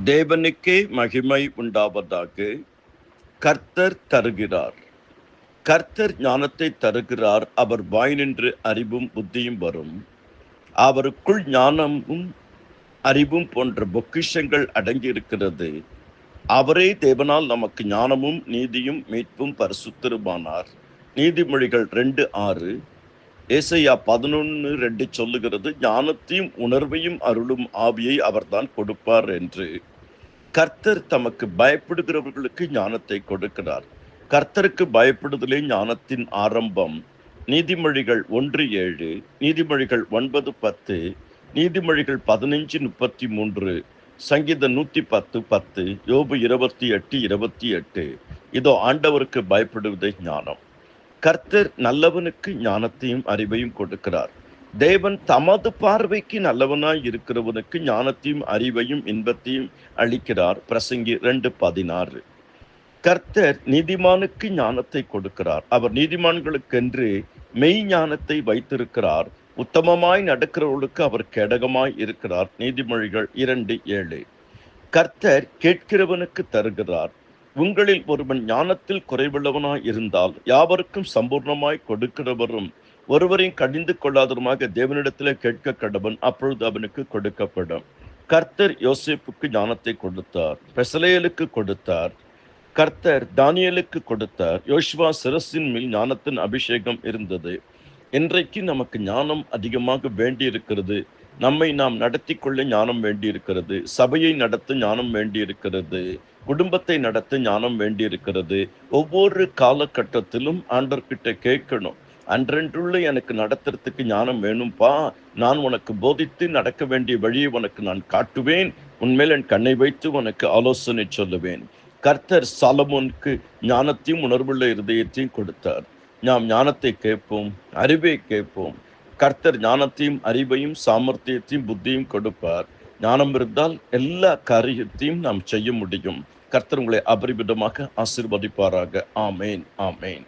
தேவனுக்கே மகிமை உண்டாவதாக. கர்த்தர் தருகிறார். கர்த்தர் ஞானத்தை தருகிறார். அவர் வாய் நின்று அறிவும் புத்தியும் வரும். அவருக்குள் ஞானமும் அறிவும் போன்ற பொக்கிஷங்கள் அடங்கியிருக்கிறது. அவரே தேவனால் நமக்கு ஞானமும் நீதியும் மீட்பும் பரிசுத்தருமானார். நீதிமொழிகள் 2:6. ஏசாயா 11:2 சொல்லுகிறது, ஞானத்தையும் உணர்வையும் அருளும் ஆவியை அவர்தான் கொடுப்பார் என்று. கர்த்தர் தமக்கு பயப்படுகிறவர்களுக்கு ஞானத்தை கொடுக்கிறார். கர்த்தருக்கு பயப்படுதலே ஞானத்தின் ஆரம்பம். நீதிமொழிகள் 1:7, நீதிமொழிகள் 9:10, நீதிமொழிகள் 15:33, சங்கீதம் 110:10, யோபு 28:28. இதோ ஆண்டவருக்கு பயப்படுவதே ஞானம். கர்த்தர் நல்லவனுக்கு ஞானத்தையும் அறிவையும் கொடுக்கிறார். தேவன் தமது பார்வைக்கு நல்லவனாய் இருக்கிறவனுக்கு ஞானத்தையும் அறிவையும் இன்பத்தையும் அளிக்கிறார். பிரசங்கி 2:16. கர்த்தர் நீதிமானுக்கு ஞானத்தை கொடுக்கிறார். அவர் நீதிமான்களுக்கென்று மெய் ஞானத்தை வைத்திருக்கிறார். உத்தமமாய் நடக்கிறவர்களுக்கு அவர் கேடகமாய் இருக்கிறார். நீதிமொழிகள் 2:7. கர்த்தர் கேட்கிறவனுக்கு தருகிறார். உங்களில் ஒருவன் ஞானத்தில் குறைவுள்ளவனாய் இருந்தால் யாவருக்கும் சம்பூர்ணமாய் கொடுக்கிறவரும் ஒருவரையும் கடிந்து கொள்ளாதவருமாக தேவனிடத்திலே கேட்க கடவன், அப்பொழுது அவனுக்கு கொடுக்கப்படும். கர்த்தர் யோசேப்புக்கு ஞானத்தை கொடுத்தார். பெசலேலுக்கு கொடுத்தார். கர்த்தர் தானியேலுக்கு கொடுத்தார். யோசுவா சிரசின் மேல் ஞானத்தின் அபிஷேகம் இருந்தது. இன்றைக்கு நமக்கு ஞானம் அதிகமாக வேண்டியிருக்கிறது. நம்மை நாம் நடத்தி கொள்ள ஞானம் வேண்டியிருக்கிறது. சபையை நடத்த ஞானம் வேண்டியிருக்கிறது. குடும்பத்தை நடத்த ஞானம் வேண்டியிருக்கிறது. ஒவ்வொரு காலகட்டத்திலும் ஆண்டவர்கிட்ட கேட்கணும், அன்றென்றுள்ள எனக்கு நடத்துறதுக்கு ஞானம் வேணும்பா. நான் உனக்கு போதித்து நடக்க வேண்டிய வழியை உனக்கு நான் காட்டுவேன். உன்மேல் என் கண்ணை வைத்து உனக்கு ஆலோசனை சொல்லுவேன். கர்த்தர் சாலமோனுக்கு ஞானத்தையும் உணர்வுள்ள இருதயத்தையும் கொடுத்தார். நாம் ஞானத்தை கேட்போம், அறிவை கேட்போம். கர்த்தர் ஞானத்தையும் அறிவையும் சாமர்த்தியத்தையும் புத்தியும் கொடுப்பார். ஞானம் இருந்தால் எல்லா காரியத்தையும் நாம் செய்ய முடியும். கர்த்தர் உங்களை அபரிமிதமாக ஆசீர்வதிப்பாராக. ஆமேன், ஆமேன்.